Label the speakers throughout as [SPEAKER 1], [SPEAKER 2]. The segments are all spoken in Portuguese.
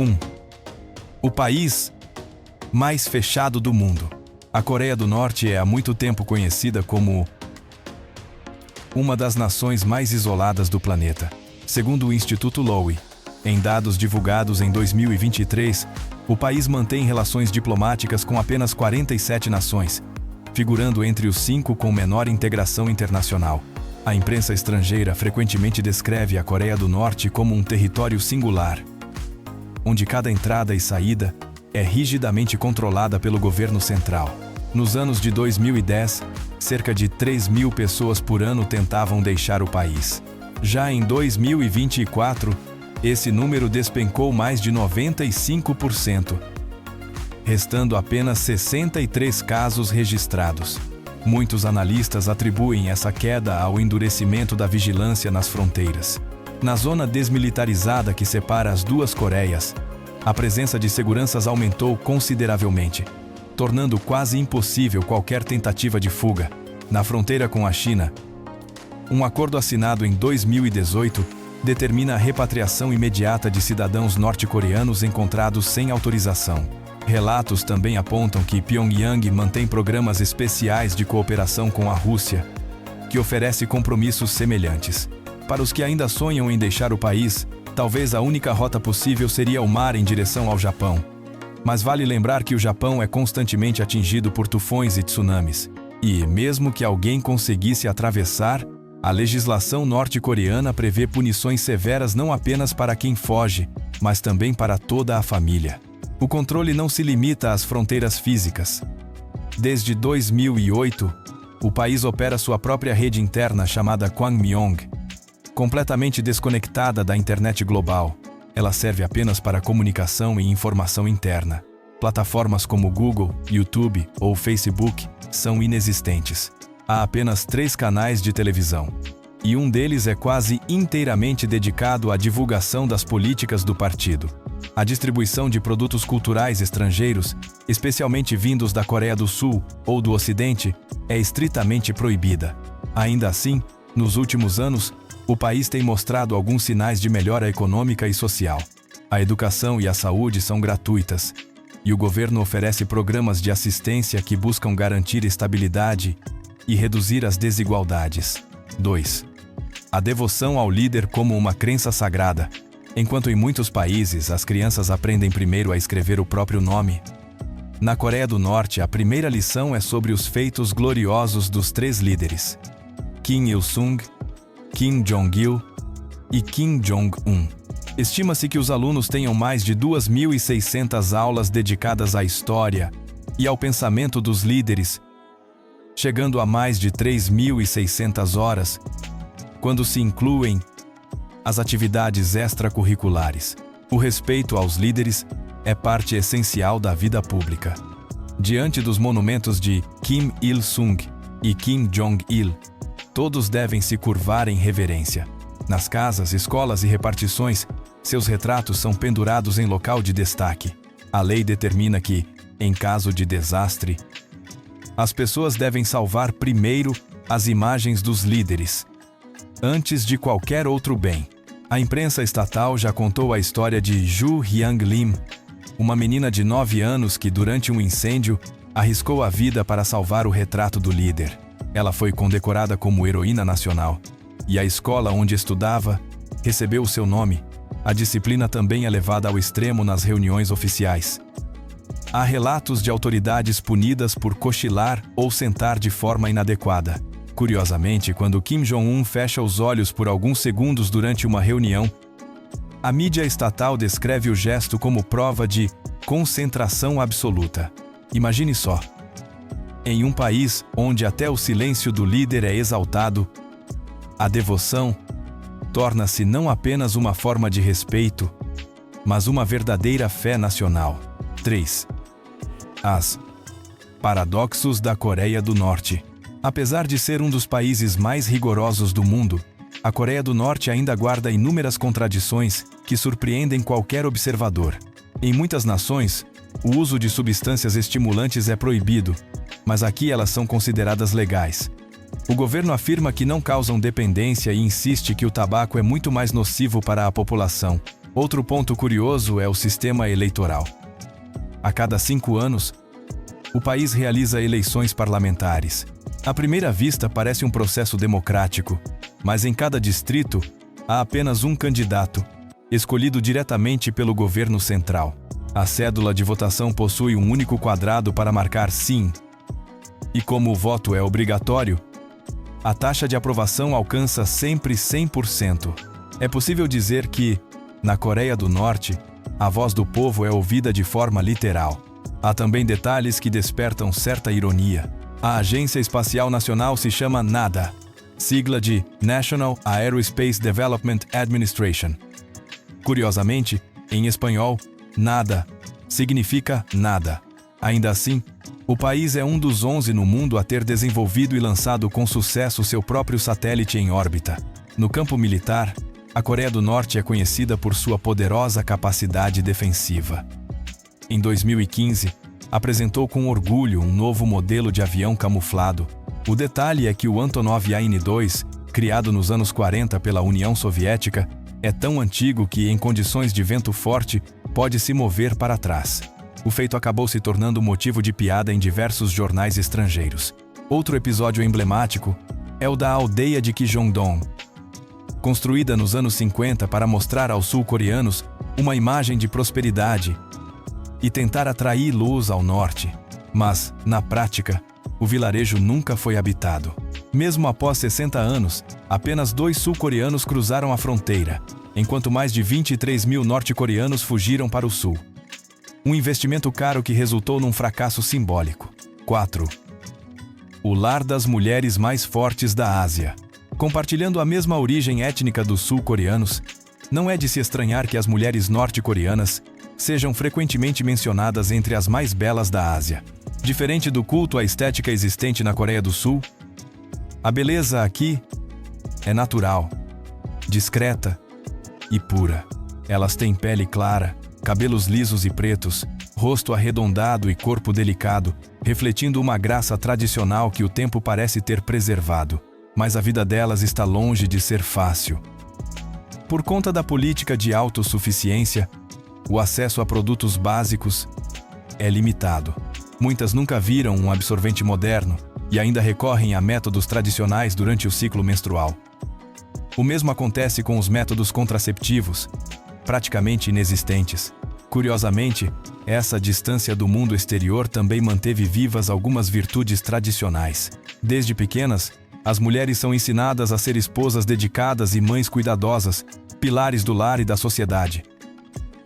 [SPEAKER 1] 1. O país mais fechado do mundo. A Coreia do Norte é há muito tempo conhecida como uma das nações mais isoladas do planeta. Segundo o Instituto Lowy, em dados divulgados em 2023, o país mantém relações diplomáticas com apenas 47 nações, figurando entre os 5 com menor integração internacional. A imprensa estrangeira frequentemente descreve a Coreia do Norte como um território singular, onde cada entrada e saída é rigidamente controlada pelo governo central. Nos anos de 2010, cerca de 3.000 pessoas por ano tentavam deixar o país. Já em 2024, esse número despencou mais de 95%, restando apenas 63 casos registrados. Muitos analistas atribuem essa queda ao endurecimento da vigilância nas fronteiras. Na zona desmilitarizada que separa as duas Coreias, a presença de seguranças aumentou consideravelmente, tornando quase impossível qualquer tentativa de fuga. Na fronteira com a China, um acordo assinado em 2018 determina a repatriação imediata de cidadãos norte-coreanos encontrados sem autorização. Relatos também apontam que Pyongyang mantém programas especiais de cooperação com a Rússia, que oferece compromissos semelhantes. Para os que ainda sonham em deixar o país, talvez a única rota possível seria o mar em direção ao Japão. Mas vale lembrar que o Japão é constantemente atingido por tufões e tsunamis. E, mesmo que alguém conseguisse atravessar, a legislação norte-coreana prevê punições severas não apenas para quem foge, mas também para toda a família. O controle não se limita às fronteiras físicas. Desde 2008, o país opera sua própria rede interna chamada Kwangmyong, completamente desconectada da internet global. Ela serve apenas para comunicação e informação interna. Plataformas como Google, YouTube ou Facebook são inexistentes. Há apenas 3 canais de televisão, e um deles é quase inteiramente dedicado à divulgação das políticas do partido. A distribuição de produtos culturais estrangeiros, especialmente vindos da Coreia do Sul ou do Ocidente, é estritamente proibida. Ainda assim, nos últimos anos, o país tem mostrado alguns sinais de melhora econômica e social. A educação e a saúde são gratuitas, e o governo oferece programas de assistência que buscam garantir estabilidade e reduzir as desigualdades. 2. A devoção ao líder como uma crença sagrada. Enquanto em muitos países as crianças aprendem primeiro a escrever o próprio nome, na Coreia do Norte a primeira lição é sobre os feitos gloriosos dos 3 líderes: Kim Il-sung, Kim Jong-il e Kim Jong-un. Estima-se que os alunos tenham mais de 2.600 aulas dedicadas à história e ao pensamento dos líderes, chegando a mais de 3.600 horas, quando se incluem as atividades extracurriculares. O respeito aos líderes é parte essencial da vida pública. Diante dos monumentos de Kim Il-sung e Kim Jong-il, todos devem se curvar em reverência. Nas casas, escolas e repartições, seus retratos são pendurados em local de destaque. A lei determina que, em caso de desastre, as pessoas devem salvar primeiro as imagens dos líderes, antes de qualquer outro bem. A imprensa estatal já contou a história de Ju Hyang Lim, uma menina de 9 anos que, durante um incêndio, arriscou a vida para salvar o retrato do líder. Ela foi condecorada como heroína nacional, e a escola onde estudava recebeu o seu nome. A disciplina também é levada ao extremo nas reuniões oficiais. Há relatos de autoridades punidas por cochilar ou sentar de forma inadequada. Curiosamente, quando Kim Jong-un fecha os olhos por alguns segundos durante uma reunião, a mídia estatal descreve o gesto como prova de concentração absoluta. Imagine só. Em um país onde até o silêncio do líder é exaltado, a devoção torna-se não apenas uma forma de respeito, mas uma verdadeira fé nacional. 3. As paradoxos da Coreia do Norte. Apesar de ser um dos países mais rigorosos do mundo, a Coreia do Norte ainda guarda inúmeras contradições que surpreendem qualquer observador. Em muitas nações, o uso de substâncias estimulantes é proibido, mas aqui elas são consideradas legais. O governo afirma que não causam dependência e insiste que o tabaco é muito mais nocivo para a população. Outro ponto curioso é o sistema eleitoral. A cada 5 anos, o país realiza eleições parlamentares. À primeira vista, parece um processo democrático, mas em cada distrito há apenas um candidato, escolhido diretamente pelo governo central. A cédula de votação possui um único quadrado para marcar sim, e como o voto é obrigatório, a taxa de aprovação alcança sempre 100%. É possível dizer que, na Coreia do Norte, a voz do povo é ouvida de forma literal. Há também detalhes que despertam certa ironia. A Agência Espacial Nacional se chama NADA, sigla de National Aerospace Development Administration. Curiosamente, em espanhol, nada significa nada. Ainda assim, o país é um dos 11 no mundo a ter desenvolvido e lançado com sucesso seu próprio satélite em órbita. No campo militar, a Coreia do Norte é conhecida por sua poderosa capacidade defensiva. Em 2015, apresentou com orgulho um novo modelo de avião camuflado. O detalhe é que o Antonov AN-2, criado nos anos 40 pela União Soviética, é tão antigo que, em condições de vento forte, pode se mover para trás. O feito acabou se tornando motivo de piada em diversos jornais estrangeiros. Outro episódio emblemático é o da aldeia de Kijongdong, construída nos anos 50 para mostrar aos sul-coreanos uma imagem de prosperidade e tentar atrair luz ao norte. Mas, na prática, o vilarejo nunca foi habitado. Mesmo após 60 anos, apenas 2 sul-coreanos cruzaram a fronteira, enquanto mais de 23 mil norte-coreanos fugiram para o sul. Um investimento caro que resultou num fracasso simbólico. 4. O lar das mulheres mais fortes da Ásia. Compartilhando a mesma origem étnica dos sul-coreanos, não é de se estranhar que as mulheres norte-coreanas sejam frequentemente mencionadas entre as mais belas da Ásia. Diferente do culto à estética existente na Coreia do Sul, a beleza aqui é natural, discreta e pura. Elas têm pele clara, cabelos lisos e pretos, rosto arredondado e corpo delicado, refletindo uma graça tradicional que o tempo parece ter preservado. Mas a vida delas está longe de ser fácil. Por conta da política de autossuficiência, o acesso a produtos básicos é limitado. Muitas nunca viram um absorvente moderno e ainda recorrem a métodos tradicionais durante o ciclo menstrual. O mesmo acontece com os métodos contraceptivos, praticamente inexistentes. Curiosamente, essa distância do mundo exterior também manteve vivas algumas virtudes tradicionais. Desde pequenas, as mulheres são ensinadas a ser esposas dedicadas e mães cuidadosas, pilares do lar e da sociedade.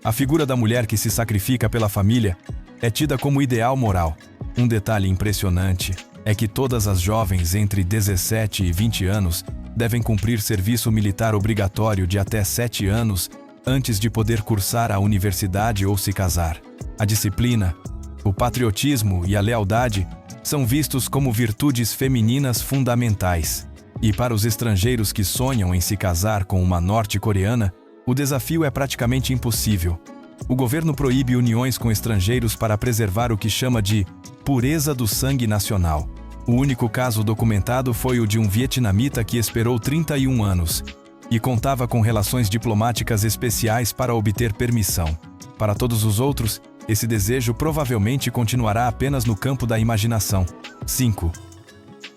[SPEAKER 1] A figura da mulher que se sacrifica pela família é tida como ideal moral. Um detalhe impressionante é que todas as jovens entre 17 e 20 anos devem cumprir serviço militar obrigatório de até 7 anos antes de poder cursar a universidade ou se casar. A disciplina, o patriotismo e a lealdade são vistos como virtudes femininas fundamentais. E para os estrangeiros que sonham em se casar com uma norte-coreana, o desafio é praticamente impossível. O governo proíbe uniões com estrangeiros para preservar o que chama de pureza do sangue nacional. O único caso documentado foi o de um vietnamita que esperou 31 anos e contava com relações diplomáticas especiais para obter permissão. Para todos os outros, esse desejo provavelmente continuará apenas no campo da imaginação. 5.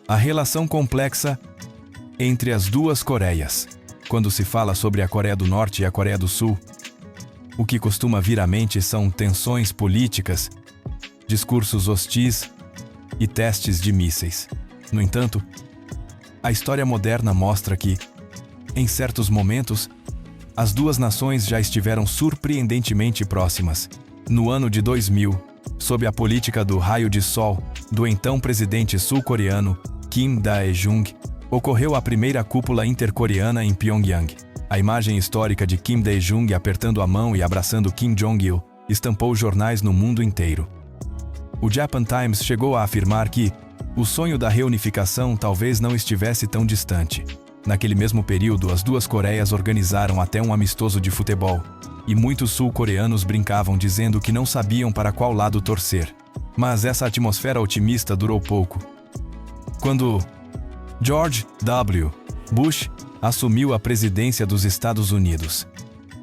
[SPEAKER 1] A relação complexa entre as duas Coreias. Quando se fala sobre a Coreia do Norte e a Coreia do Sul, o que costuma vir à mente são tensões políticas, discursos hostis e testes de mísseis. No entanto, a história moderna mostra que, em certos momentos, as duas nações já estiveram surpreendentemente próximas. No ano de 2000, sob a política do raio de sol do então presidente sul-coreano Kim Dae-jung, ocorreu a primeira cúpula intercoreana em Pyongyang. A imagem histórica de Kim Dae-jung apertando a mão e abraçando Kim Jong-il estampou jornais no mundo inteiro. O Japan Times chegou a afirmar que o sonho da reunificação talvez não estivesse tão distante. Naquele mesmo período, as duas Coreias organizaram até um amistoso de futebol, e muitos sul-coreanos brincavam dizendo que não sabiam para qual lado torcer. Mas essa atmosfera otimista durou pouco. Quando George W. Bush assumiu a presidência dos Estados Unidos,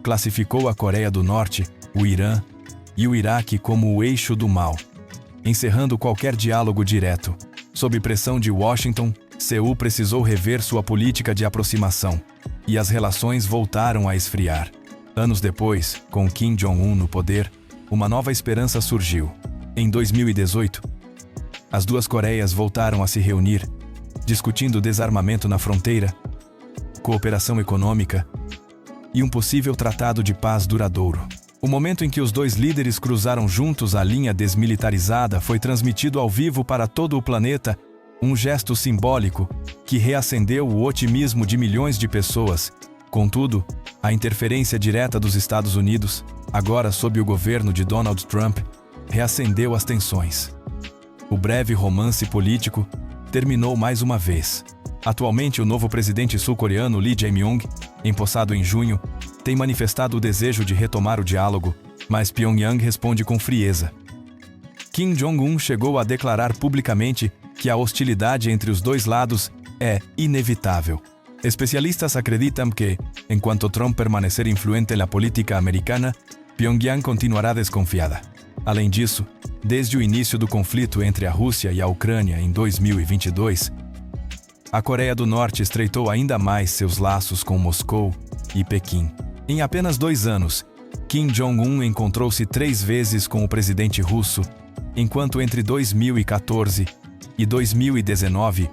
[SPEAKER 1] classificou a Coreia do Norte, o Irã e o Iraque como o eixo do mal, encerrando qualquer diálogo direto. Sob pressão de Washington, Seul precisou rever sua política de aproximação, e as relações voltaram a esfriar. Anos depois, com Kim Jong-un no poder, uma nova esperança surgiu. Em 2018, as duas Coreias voltaram a se reunir, discutindo desarmamento na fronteira, cooperação econômica e um possível tratado de paz duradouro. O momento em que os dois líderes cruzaram juntos a linha desmilitarizada foi transmitido ao vivo para todo o planeta, um gesto simbólico que reacendeu o otimismo de milhões de pessoas. Contudo, a interferência direta dos Estados Unidos, agora sob o governo de Donald Trump, reacendeu as tensões. O breve romance político terminou mais uma vez. Atualmente, o novo presidente sul-coreano Lee Jae-myung, empossado em junho, tem manifestado o desejo de retomar o diálogo, mas Pyongyang responde com frieza. Kim Jong-un chegou a declarar publicamente que a hostilidade entre os dois lados é inevitável. Especialistas acreditam que, enquanto Trump permanecer influente na política americana, Pyongyang continuará desconfiada. Além disso, desde o início do conflito entre a Rússia e a Ucrânia em 2022, a Coreia do Norte estreitou ainda mais seus laços com Moscou e Pequim. Em apenas 2 anos, Kim Jong-un encontrou-se 3 vezes com o presidente russo, enquanto entre 2014 e 2019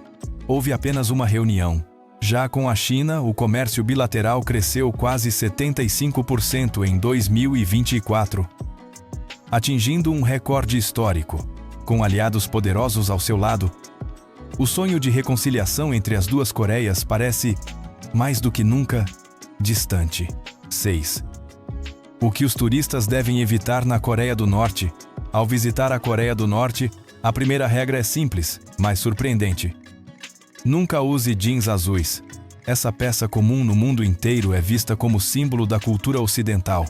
[SPEAKER 1] houve apenas uma reunião. Já com a China, o comércio bilateral cresceu quase 75% em 2024, atingindo um recorde histórico. Com aliados poderosos ao seu lado, o sonho de reconciliação entre as duas Coreias parece, mais do que nunca, distante. 6. O que os turistas devem evitar na Coreia do Norte? Ao visitar a Coreia do Norte, a primeira regra é simples, mas surpreendente. Nunca use jeans azuis. Essa peça comum no mundo inteiro é vista como símbolo da cultura ocidental,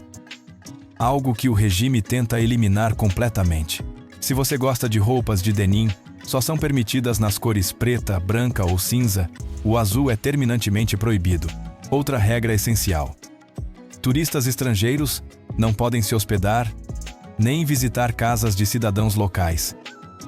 [SPEAKER 1] algo que o regime tenta eliminar completamente. Se você gosta de roupas de denim, só são permitidas nas cores preta, branca ou cinza, o azul é terminantemente proibido. Outra regra essencial: turistas estrangeiros não podem se hospedar nem visitar casas de cidadãos locais,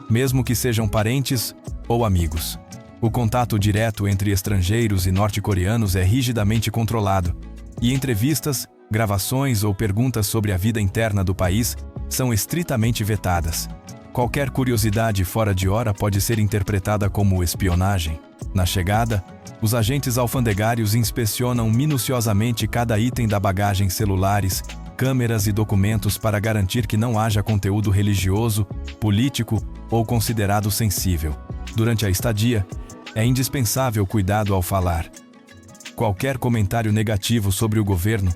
[SPEAKER 1] mesmo que sejam parentes ou amigos. O contato direto entre estrangeiros e norte-coreanos é rigidamente controlado, e entrevistas, gravações ou perguntas sobre a vida interna do país são estritamente vetadas. Qualquer curiosidade fora de hora pode ser interpretada como espionagem. Na chegada, os agentes alfandegários inspecionam minuciosamente cada item da bagagem: celulares, câmeras e documentos, para garantir que não haja conteúdo religioso, político ou considerado sensível. Durante a estadia, é indispensável cuidado ao falar. Qualquer comentário negativo sobre o governo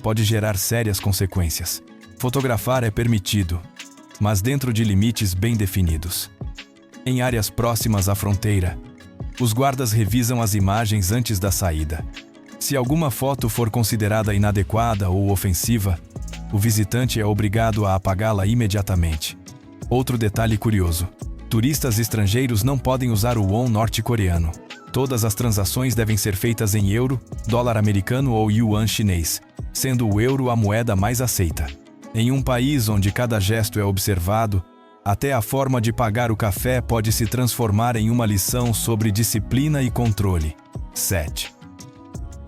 [SPEAKER 1] pode gerar sérias consequências. Fotografar é permitido, mas dentro de limites bem definidos. Em áreas próximas à fronteira, os guardas revisam as imagens antes da saída. Se alguma foto for considerada inadequada ou ofensiva, o visitante é obrigado a apagá-la imediatamente. Outro detalhe curioso: turistas estrangeiros não podem usar o won norte-coreano. Todas as transações devem ser feitas em euro, dólar americano ou yuan chinês, sendo o euro a moeda mais aceita. Em um país onde cada gesto é observado, até a forma de pagar o café pode se transformar em uma lição sobre disciplina e controle. 7.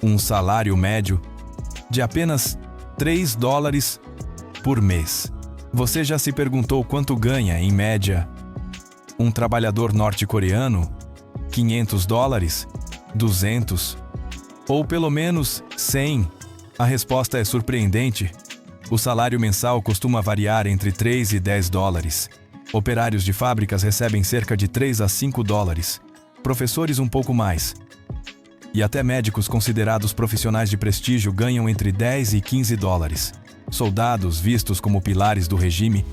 [SPEAKER 1] Um salário médio de apenas $3 por mês. Você já se perguntou quanto ganha, em média, um trabalhador norte-coreano? $500? 200? Ou pelo menos 100? A resposta é surpreendente. O salário mensal costuma variar entre $3 e $10. Operários de fábricas recebem cerca de $3 a $5. Professores um pouco mais. E até médicos considerados profissionais de prestígio ganham entre $10 e $15. Soldados, vistos como pilares do regime,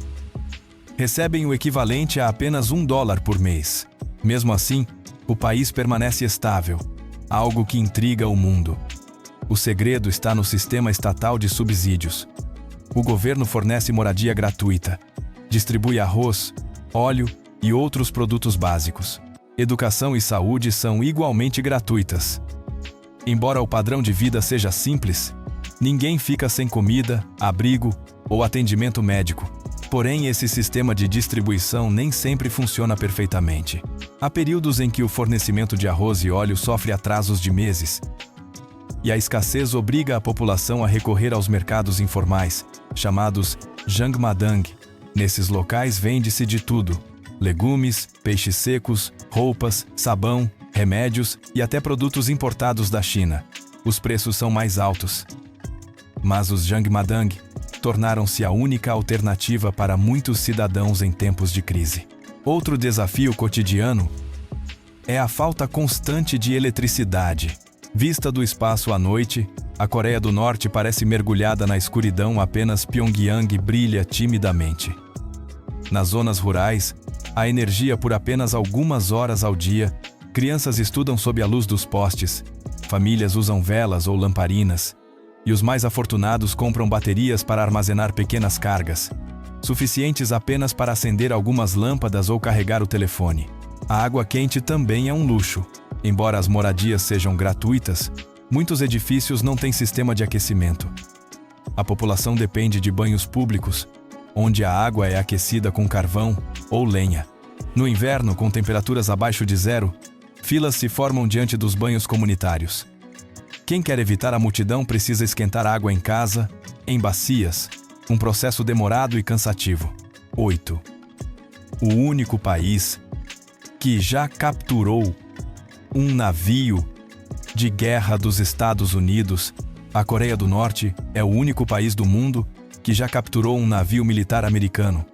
[SPEAKER 1] recebem o equivalente a apenas $1 por mês. Mesmo assim, o país permanece estável, algo que intriga o mundo. O segredo está no sistema estatal de subsídios. O governo fornece moradia gratuita, distribui arroz, óleo e outros produtos básicos. Educação e saúde são igualmente gratuitas. Embora o padrão de vida seja simples, Ninguém fica sem comida, abrigo ou atendimento médico. Porém, esse sistema de distribuição nem sempre funciona perfeitamente. Há períodos em que o fornecimento de arroz e óleo sofre atrasos de meses, e a escassez obriga a população a recorrer aos mercados informais, chamados Jangmadang. Nesses locais vende-se de tudo: legumes, peixes secos, roupas, sabão, remédios e até produtos importados da China. Os preços são mais altos, mas os Jangmadang tornaram-se a única alternativa para muitos cidadãos em tempos de crise. Outro desafio cotidiano é a falta constante de eletricidade. Vista do espaço à noite, a Coreia do Norte parece mergulhada na escuridão, apenas Pyongyang brilha timidamente. Nas zonas rurais, há energia por apenas algumas horas ao dia, crianças estudam sob a luz dos postes, famílias usam velas ou lamparinas, e os mais afortunados compram baterias para armazenar pequenas cargas, suficientes apenas para acender algumas lâmpadas ou carregar o telefone. A água quente também é um luxo. Embora as moradias sejam gratuitas, muitos edifícios não têm sistema de aquecimento. A população depende de banhos públicos, onde a água é aquecida com carvão ou lenha. No inverno, com temperaturas abaixo de zero, filas se formam diante dos banhos comunitários. Quem quer evitar a multidão precisa esquentar água em casa, em bacias, um processo demorado e cansativo. 8. O único país que já capturou um navio de guerra dos Estados Unidos. A Coreia do Norte é o único país do mundo que já capturou um navio militar americano,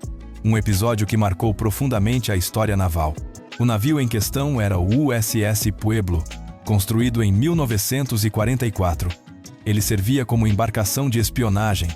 [SPEAKER 1] um episódio que marcou profundamente a história naval. O navio em questão era o USS Pueblo, construído em 1944. Ele servia como embarcação de espionagem,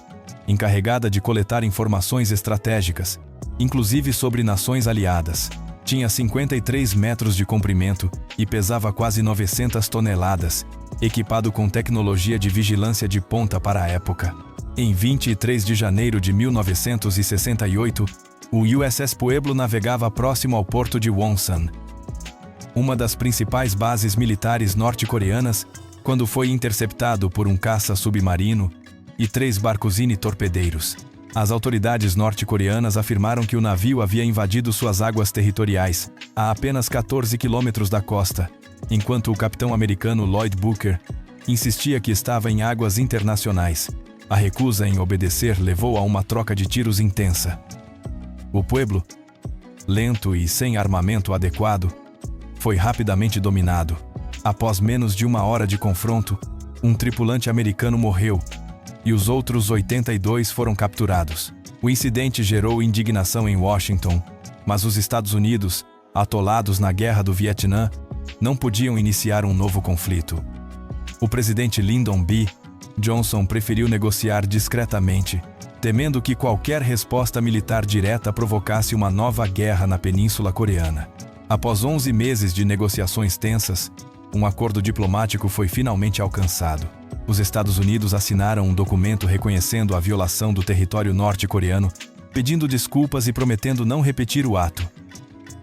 [SPEAKER 1] encarregada de coletar informações estratégicas, inclusive sobre nações aliadas. Tinha 53 metros de comprimento e pesava quase 900 toneladas, equipado com tecnologia de vigilância de ponta para a época. Em 23 de janeiro de 1968, o USS Pueblo navegava próximo ao porto de Wonsan, uma das principais bases militares norte-coreanas, quando foi interceptado por um caça submarino e 3 barcos torpedeiros. As autoridades norte-coreanas afirmaram que o navio havia invadido suas águas territoriais, a apenas 14 quilômetros da costa, enquanto o capitão americano Lloyd Booker insistia que estava em águas internacionais. A recusa em obedecer levou a uma troca de tiros intensa. O Pueblo, lento e sem armamento adequado, foi rapidamente dominado. Após menos de 1 hora de confronto, um tripulante americano morreu e os outros 82 foram capturados. O incidente gerou indignação em Washington, mas os Estados Unidos, atolados na Guerra do Vietnã, não podiam iniciar um novo conflito. O presidente Lyndon B. Johnson preferiu negociar discretamente, temendo que qualquer resposta militar direta provocasse uma nova guerra na Península Coreana. Após 11 meses de negociações tensas, um acordo diplomático foi finalmente alcançado. Os Estados Unidos assinaram um documento reconhecendo a violação do território norte-coreano, pedindo desculpas e prometendo não repetir o ato.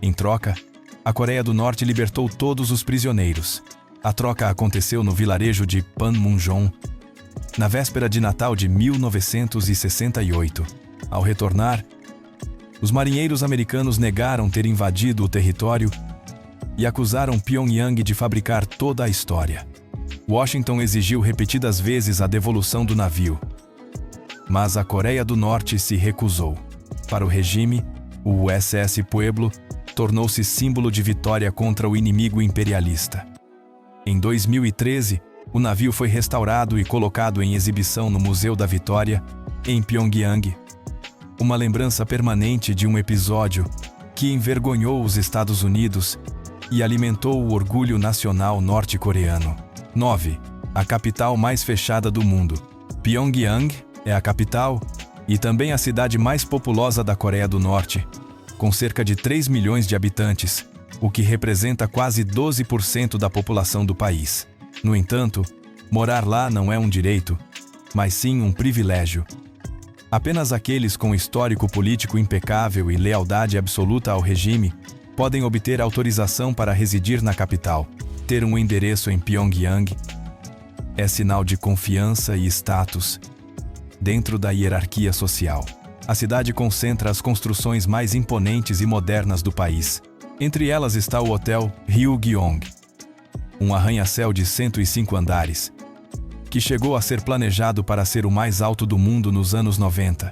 [SPEAKER 1] Em troca, a Coreia do Norte libertou todos os prisioneiros. A troca aconteceu no vilarejo de Panmunjom, na véspera de Natal de 1968. Ao retornar, os marinheiros americanos negaram ter invadido o território e acusaram Pyongyang de fabricar toda a história. Washington exigiu repetidas vezes a devolução do navio, mas a Coreia do Norte se recusou. Para o regime, o USS Pueblo tornou-se símbolo de vitória contra o inimigo imperialista. Em 2013, o navio foi restaurado e colocado em exibição no Museu da Vitória, em Pyongyang, uma lembrança permanente de um episódio que envergonhou os Estados Unidos e alimentou o orgulho nacional norte-coreano. 9. A capital mais fechada do mundo. Pyongyang é a capital e também a cidade mais populosa da Coreia do Norte, com cerca de 3 milhões de habitantes, o que representa quase 12% da população do país. No entanto, morar lá não é um direito, mas sim um privilégio. Apenas aqueles com histórico político impecável e lealdade absoluta ao regime podem obter autorização para residir na capital, ter um endereço em Pyongyang É sinal de confiança e status dentro da hierarquia social. A cidade concentra as construções mais imponentes e modernas do país. Entre elas está o Hotel Ryugyong, um arranha-céu de 105 andares, que chegou a ser planejado para ser o mais alto do mundo nos anos 90,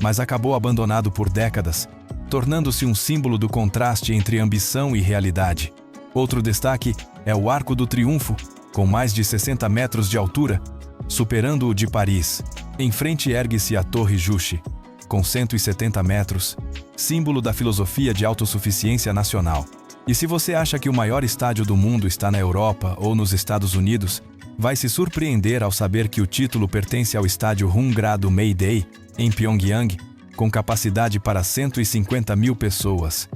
[SPEAKER 1] mas acabou abandonado por décadas, tornando-se um símbolo do contraste entre ambição e realidade. Outro destaque é o Arco do Triunfo, com mais de 60 metros de altura, superando o de Paris. Em frente ergue-se a Torre Juche, com 170 metros, símbolo da filosofia de autossuficiência nacional. E se você acha que o maior estádio do mundo está na Europa ou nos Estados Unidos, vai se surpreender ao saber que o título pertence ao estádio Hungrado Mayday, em Pyongyang, com capacidade para 150 mil pessoas.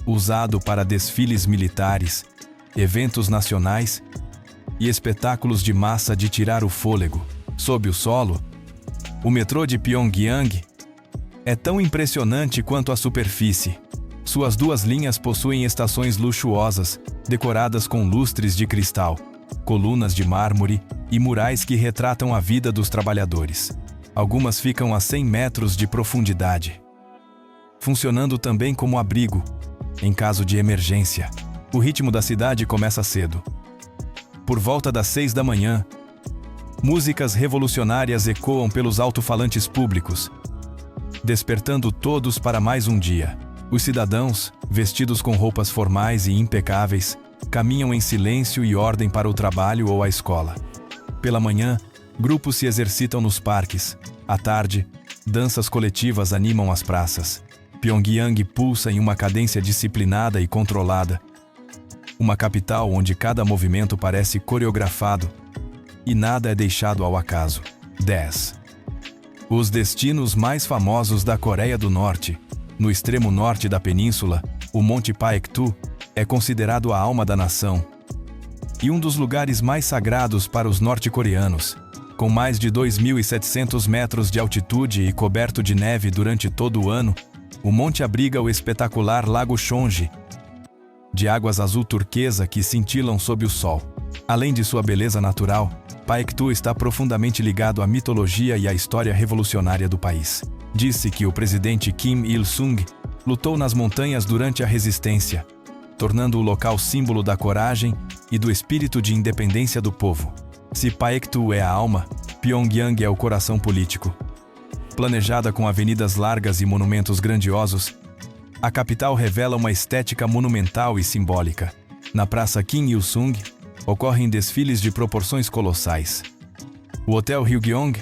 [SPEAKER 1] Usado para desfiles militares, eventos nacionais e espetáculos de massa de tirar o fôlego. Sob o solo, o metrô de Pyongyang é tão impressionante quanto a superfície. Suas duas linhas possuem estações luxuosas, decoradas com lustres de cristal, colunas de mármore e murais que retratam a vida dos trabalhadores. Algumas ficam a 100 metros de profundidade, funcionando também como abrigo, em caso de emergência. O ritmo da cidade começa cedo. Por volta das 6 da manhã, músicas revolucionárias ecoam pelos alto-falantes públicos, despertando todos para mais um dia. Os cidadãos, vestidos com roupas formais e impecáveis, caminham em silêncio e ordem para o trabalho ou a escola. Pela manhã, grupos se exercitam nos parques. À tarde, danças coletivas animam as praças. Pyongyang pulsa em uma cadência disciplinada e controlada. Uma capital onde cada movimento parece coreografado e nada é deixado ao acaso. 10. Os destinos mais famosos da Coreia do Norte. No extremo norte da península, o Monte Paektu é considerado a alma da nação e um dos lugares mais sagrados para os norte-coreanos. Com mais de 2.700 metros de altitude e coberto de neve durante todo o ano, o monte abriga o espetacular Lago Chonji, de águas azul turquesa que cintilam sob o sol. Além de sua beleza natural, Paektu está profundamente ligado à mitologia e à história revolucionária do país. Disse que o presidente Kim Il-sung lutou nas montanhas durante a resistência, tornando o local símbolo da coragem e do espírito de independência do povo. Se Paektu é a alma, Pyongyang é o coração político. Planejada com avenidas largas e monumentos grandiosos, a capital revela uma estética monumental e simbólica. Na Praça Kim Il-sung, ocorrem desfiles de proporções colossais. O Hotel Ryugyong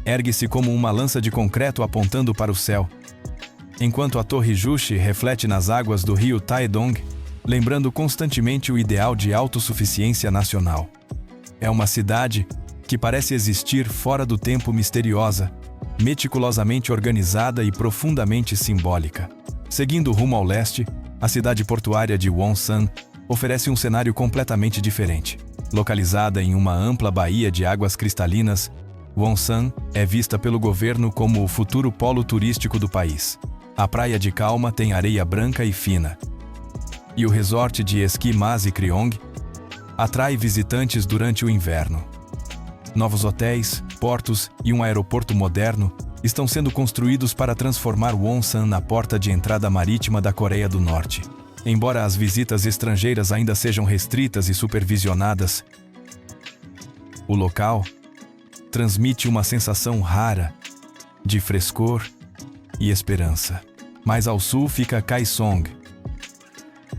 [SPEAKER 1] ergue-se como uma lança de concreto apontando para o céu, enquanto a Torre Juche reflete nas águas do rio Taedong, lembrando constantemente o ideal de autossuficiência nacional. É uma cidade que parece existir fora do tempo, misteriosa, meticulosamente organizada e profundamente simbólica. Seguindo rumo ao leste, a cidade portuária de Wonsan oferece um cenário completamente diferente. Localizada em uma ampla baía de águas cristalinas, Wonsan é vista pelo governo como o futuro polo turístico do país. A praia de Calma tem areia branca e fina, e o resort de esqui Masi Kryong atrai visitantes durante o inverno. Novos hotéis, portos e um aeroporto moderno estão sendo construídos para transformar Wonsan na porta de entrada marítima da Coreia do Norte. Embora as visitas estrangeiras ainda sejam restritas e supervisionadas, o local transmite uma sensação rara de frescor e esperança. Mais ao sul fica Kaesong,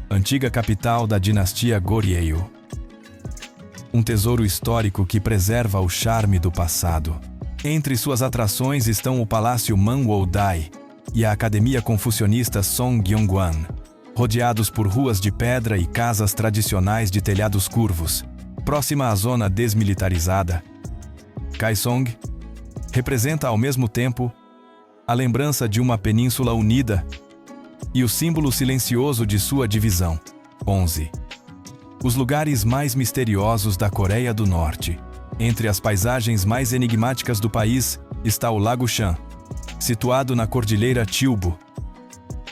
[SPEAKER 1] antiga capital da dinastia Goryeo. Um tesouro histórico que preserva o charme do passado. Entre suas atrações estão o Palácio Manwodai e a Academia Confucionista Songgyeongwan, rodeados por ruas de pedra e casas tradicionais de telhados curvos. Próxima à zona desmilitarizada, Kaesong representa ao mesmo tempo a lembrança de uma península unida e o símbolo silencioso de sua divisão. 11. Os lugares mais misteriosos da Coreia do Norte. Entre as paisagens mais enigmáticas do país está o Lago Chan, situado na Cordilheira Chilbu,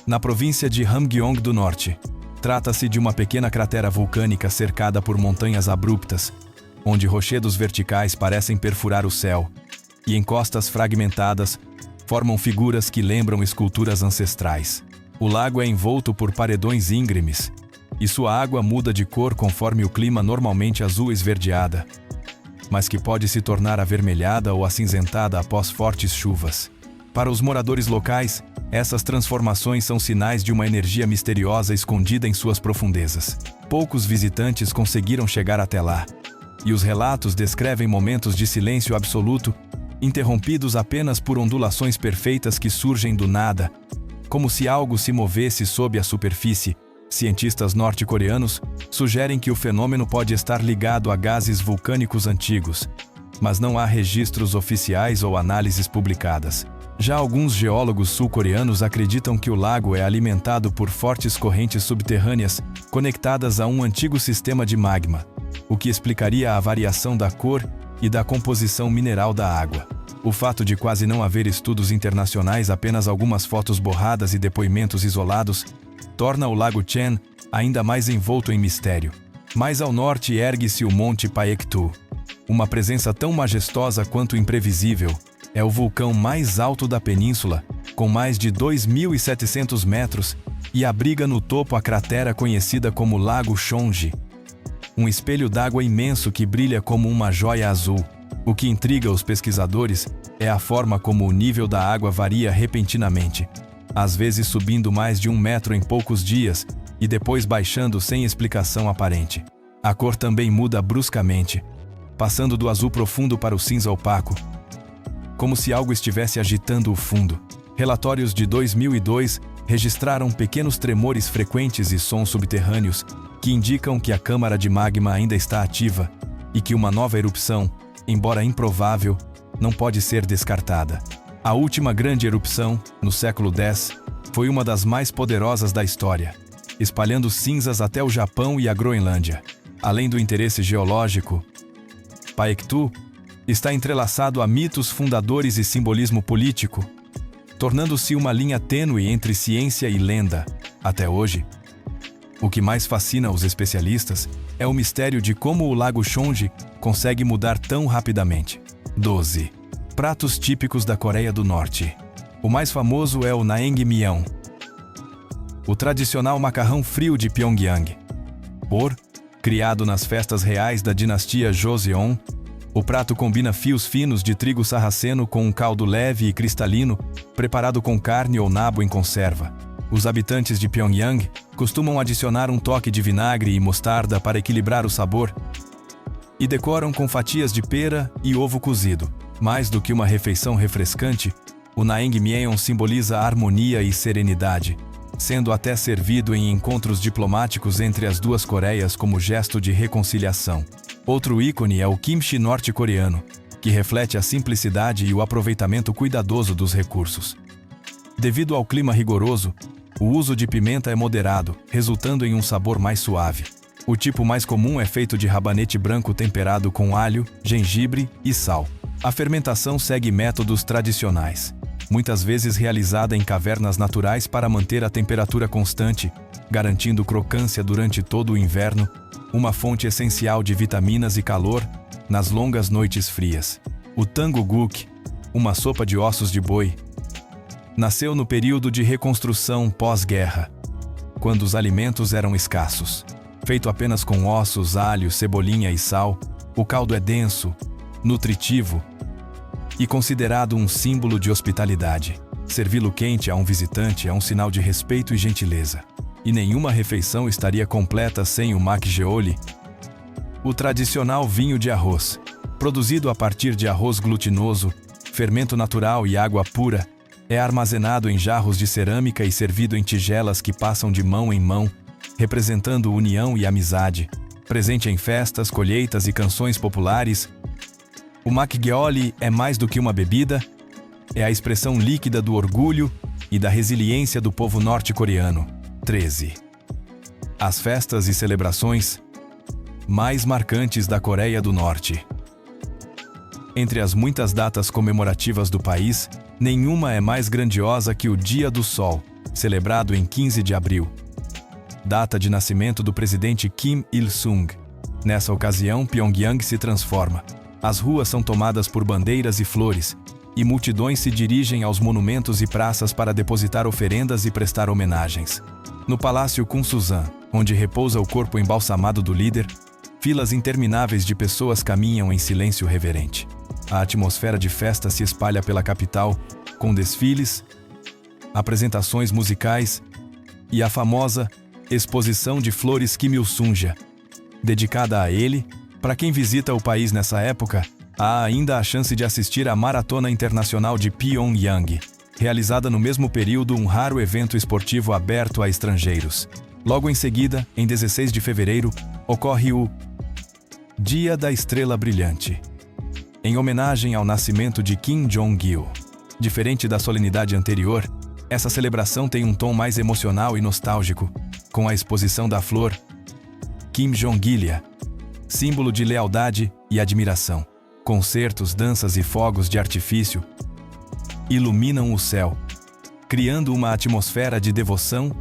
[SPEAKER 1] na província de Hamgyong do Norte. Trata-se de uma pequena cratera vulcânica cercada por montanhas abruptas, onde rochedos verticais parecem perfurar o céu, e encostas fragmentadas formam figuras que lembram esculturas ancestrais. O lago é envolto por paredões íngremes, e sua água muda de cor conforme o clima, normalmente azul esverdeada, mas que pode se tornar avermelhada ou acinzentada após fortes chuvas. Para os moradores locais, essas transformações são sinais de uma energia misteriosa escondida em suas profundezas. Poucos visitantes conseguiram chegar até lá, e os relatos descrevem momentos de silêncio absoluto, interrompidos apenas por ondulações perfeitas que surgem do nada, como se algo se movesse sob a superfície. Cientistas norte-coreanos sugerem que o fenômeno pode estar ligado a gases vulcânicos antigos, mas não há registros oficiais ou análises publicadas. Já alguns geólogos sul-coreanos acreditam que o lago é alimentado por fortes correntes subterrâneas conectadas a um antigo sistema de magma, o que explicaria a variação da cor e da composição mineral da água. O fato de quase não haver estudos internacionais, apenas algumas fotos borradas e depoimentos isolados, torna o Lago Chen ainda mais envolto em mistério. Mais ao norte ergue-se o Monte Paektu. Uma presença tão majestosa quanto imprevisível, é o vulcão mais alto da península, com mais de 2.700 metros, e abriga no topo a cratera conhecida como Lago Chonji, um espelho d'água imenso que brilha como uma joia azul. O que intriga os pesquisadores é a forma como o nível da água varia repentinamente, às vezes subindo mais de 1 metro em poucos dias e depois baixando sem explicação aparente. A cor também muda bruscamente, passando do azul profundo para o cinza opaco, como se algo estivesse agitando o fundo. Relatórios de 2002 registraram pequenos tremores frequentes e sons subterrâneos que indicam que a câmara de magma ainda está ativa e que uma nova erupção, embora improvável, não pode ser descartada. A última grande erupção, no século X, foi uma das mais poderosas da história, espalhando cinzas até o Japão e a Groenlândia. Além do interesse geológico, Paektu está entrelaçado a mitos fundadores e simbolismo político, tornando-se uma linha tênue entre ciência e lenda. Até hoje, o que mais fascina os especialistas é o mistério de como o Lago Chonji consegue mudar tão rapidamente. 12. Pratos típicos da Coreia do Norte. O mais famoso é o naengmyeon, o tradicional macarrão frio de Pyongyang. Criado nas festas reais da dinastia Joseon, o prato combina fios finos de trigo sarraceno com um caldo leve e cristalino, preparado com carne ou nabo em conserva. Os habitantes de Pyongyang costumam adicionar um toque de vinagre e mostarda para equilibrar o sabor, e decoram com fatias de pera e ovo cozido. Mais do que uma refeição refrescante, o naengmyeon simboliza harmonia e serenidade, sendo até servido em encontros diplomáticos entre as duas Coreias como gesto de reconciliação. Outro ícone é o kimchi norte-coreano, que reflete a simplicidade e o aproveitamento cuidadoso dos recursos. Devido ao clima rigoroso, o uso de pimenta é moderado, resultando em um sabor mais suave. O tipo mais comum é feito de rabanete branco temperado com alho, gengibre e sal. A fermentação segue métodos tradicionais, muitas vezes realizada em cavernas naturais para manter a temperatura constante, garantindo crocância durante todo o inverno, uma fonte essencial de vitaminas e calor nas longas noites frias. O tangguk, uma sopa de ossos de boi, nasceu no período de reconstrução pós-guerra, quando os alimentos eram escassos. Feito apenas com ossos, alho, cebolinha e sal, o caldo é denso, nutritivo e considerado um símbolo de hospitalidade. Servi-lo quente a um visitante é um sinal de respeito e gentileza. E nenhuma refeição estaria completa sem o makgeolli, o tradicional vinho de arroz. Produzido a partir de arroz glutinoso, fermento natural e água pura, é armazenado em jarros de cerâmica e servido em tigelas que passam de mão em mão, representando união e amizade. Presente em festas, colheitas e canções populares, o makgeolli é mais do que uma bebida, é a expressão líquida do orgulho e da resiliência do povo norte-coreano. 13. As festas e celebrações mais marcantes da Coreia do Norte. Entre as muitas datas comemorativas do país, nenhuma é mais grandiosa que o Dia do Sol, celebrado em 15 de abril, data de nascimento do presidente Kim Il-sung. Nessa ocasião, Pyongyang se transforma. As ruas são tomadas por bandeiras e flores, e multidões se dirigem aos monumentos e praças para depositar oferendas e prestar homenagens. No Palácio Kumsusan, onde repousa o corpo embalsamado do líder, filas intermináveis de pessoas caminham em silêncio reverente. A atmosfera de festa se espalha pela capital, com desfiles, apresentações musicais e a famosa Exposição de Flores Kim Il-sunja. Dedicada a ele, para quem visita o país nessa época, há ainda a chance de assistir à Maratona Internacional de Pyongyang, realizada no mesmo período, um raro evento esportivo aberto a estrangeiros. Logo em seguida, em 16 de fevereiro, ocorre o Dia da Estrela Brilhante, em homenagem ao nascimento de Kim Jong-il. Diferente da solenidade anterior, essa celebração tem um tom mais emocional e nostálgico, com a exposição da flor Kim Jong-ilha, símbolo de lealdade e admiração. Concertos, danças e fogos de artifício iluminam o céu, criando uma atmosfera de devoção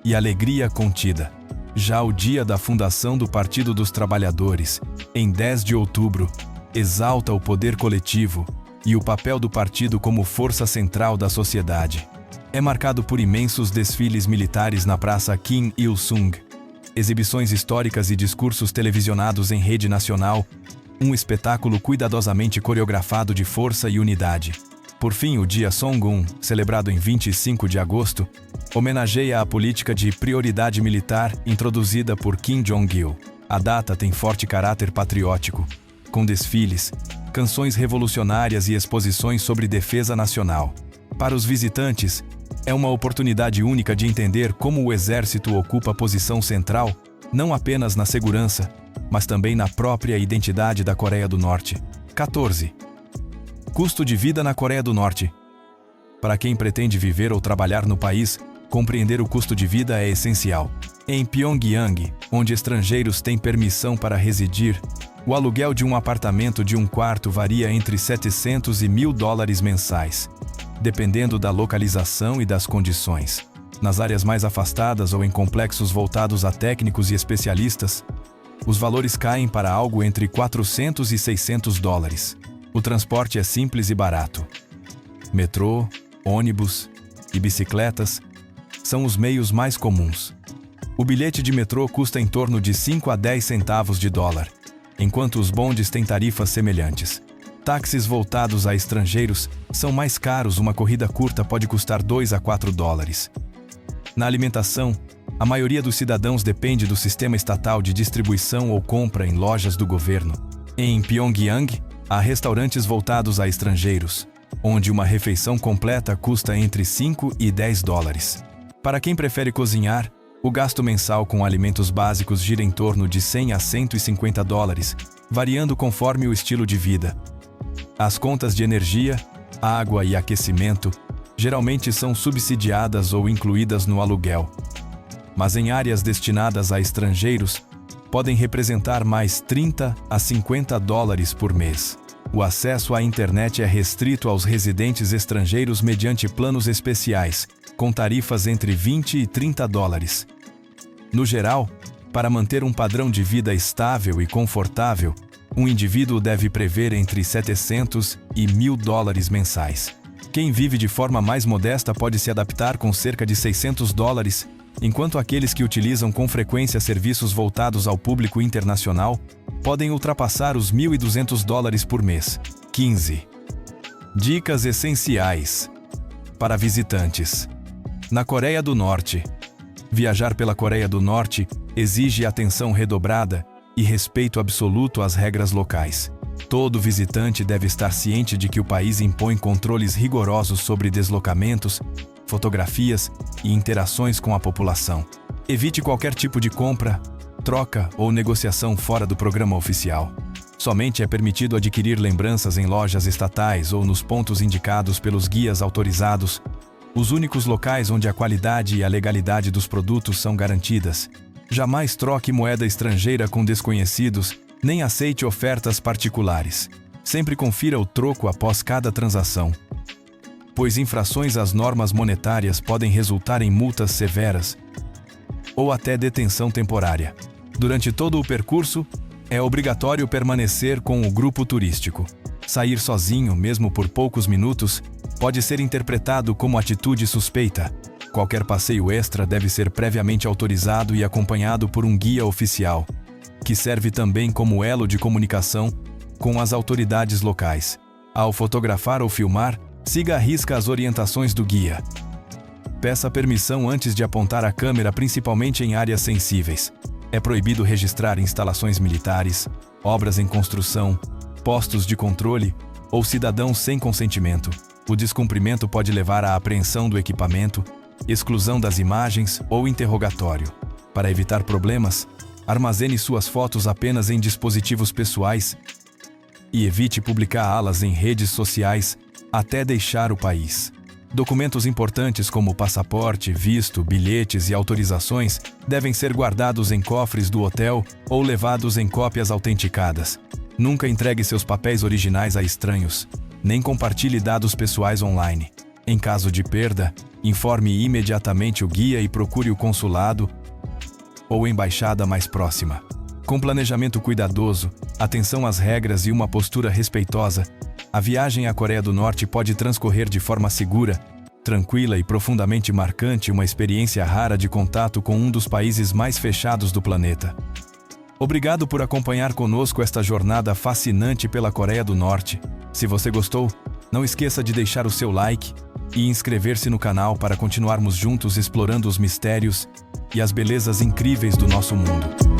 [SPEAKER 1] e alegria contida. Já o dia da fundação do Partido dos Trabalhadores, em 10 de outubro, exalta o poder coletivo e o papel do partido como força central da sociedade. É marcado por imensos desfiles militares na Praça Kim Il-sung, exibições históricas e discursos televisionados em rede nacional, um espetáculo cuidadosamente coreografado de força e unidade. Por fim, o Dia Songun, celebrado em 25 de agosto, homenageia a política de prioridade militar introduzida por Kim Jong-il. A data tem forte caráter patriótico, com desfiles, canções revolucionárias e exposições sobre defesa nacional. Para os visitantes, é uma oportunidade única de entender como o exército ocupa posição central, não apenas na segurança, mas também na própria identidade da Coreia do Norte. 14. Custo de vida na Coreia do Norte. Para quem pretende viver ou trabalhar no país, compreender o custo de vida é essencial. Em Pyongyang, onde estrangeiros têm permissão para residir, o aluguel de um apartamento de um quarto varia entre $700 e $1.000 mensais, dependendo da localização e das condições. Nas áreas mais afastadas ou em complexos voltados a técnicos e especialistas, os valores caem para algo entre $400 e $600. O transporte é simples e barato. Metrô, ônibus e bicicletas são os meios mais comuns. O bilhete de metrô custa em torno de 5 a 10 centavos de dólar, enquanto os bondes têm tarifas semelhantes. Táxis voltados a estrangeiros são mais caros, uma corrida curta pode custar $2 a $4. Na alimentação, a maioria dos cidadãos depende do sistema estatal de distribuição ou compra em lojas do governo. Em Pyongyang, há restaurantes voltados a estrangeiros, onde uma refeição completa custa entre $5 e $10. Para quem prefere cozinhar, o gasto mensal com alimentos básicos gira em torno de $100 a $150, variando conforme o estilo de vida. As contas de energia, água e aquecimento geralmente são subsidiadas ou incluídas no aluguel, mas em áreas destinadas a estrangeiros, podem representar mais $30 a $50 por mês. O acesso à internet é restrito aos residentes estrangeiros mediante planos especiais, com tarifas entre $20 e $30. No geral, para manter um padrão de vida estável e confortável, um indivíduo deve prever entre $700 e $1.000 mensais. Quem vive de forma mais modesta pode se adaptar com cerca de $600, enquanto aqueles que utilizam com frequência serviços voltados ao público internacional podem ultrapassar os $1.200 por mês. 15. Dicas essenciais para visitantes. Na Coreia do Norte. Viajar pela Coreia do Norte exige atenção redobrada e respeito absoluto às regras locais. Todo visitante deve estar ciente de que o país impõe controles rigorosos sobre deslocamentos, fotografias e interações com a população. Evite qualquer tipo de compra, troca ou negociação fora do programa oficial. Somente é permitido adquirir lembranças em lojas estatais ou nos pontos indicados pelos guias autorizados, os únicos locais onde a qualidade e a legalidade dos produtos são garantidas. Jamais troque moeda estrangeira com desconhecidos, nem aceite ofertas particulares. Sempre confira o troco após cada transação, pois infrações às normas monetárias podem resultar em multas severas ou até detenção temporária. Durante todo o percurso, É obrigatório permanecer com o grupo turístico. Sair sozinho, mesmo por poucos minutos, pode ser interpretado como atitude suspeita. Qualquer passeio extra deve ser previamente autorizado e acompanhado por um guia oficial, que serve também como elo de comunicação com as autoridades locais. Ao fotografar ou filmar, siga à risca as orientações do guia. Peça permissão antes de apontar a câmera, principalmente em áreas sensíveis. É proibido registrar instalações militares, obras em construção, postos de controle ou cidadãos sem consentimento. O descumprimento pode levar à apreensão do equipamento, exclusão das imagens ou interrogatório. Para evitar problemas, armazene suas fotos apenas em dispositivos pessoais e evite publicá-las em redes sociais até deixar o país. Documentos importantes como passaporte, visto, bilhetes e autorizações devem ser guardados em cofres do hotel ou levados em cópias autenticadas. Nunca entregue seus papéis originais a estranhos, nem compartilhe dados pessoais online. Em caso de perda, informe imediatamente o guia e procure o consulado ou embaixada mais próxima. Com planejamento cuidadoso, atenção às regras e uma postura respeitosa, a viagem à Coreia do Norte pode transcorrer de forma segura, tranquila e profundamente marcante, uma experiência rara de contato com um dos países mais fechados do planeta. Obrigado por acompanhar conosco esta jornada fascinante pela Coreia do Norte. Se você gostou, não esqueça de deixar o seu like e inscrever-se no canal para continuarmos juntos explorando os mistérios e as belezas incríveis do nosso mundo.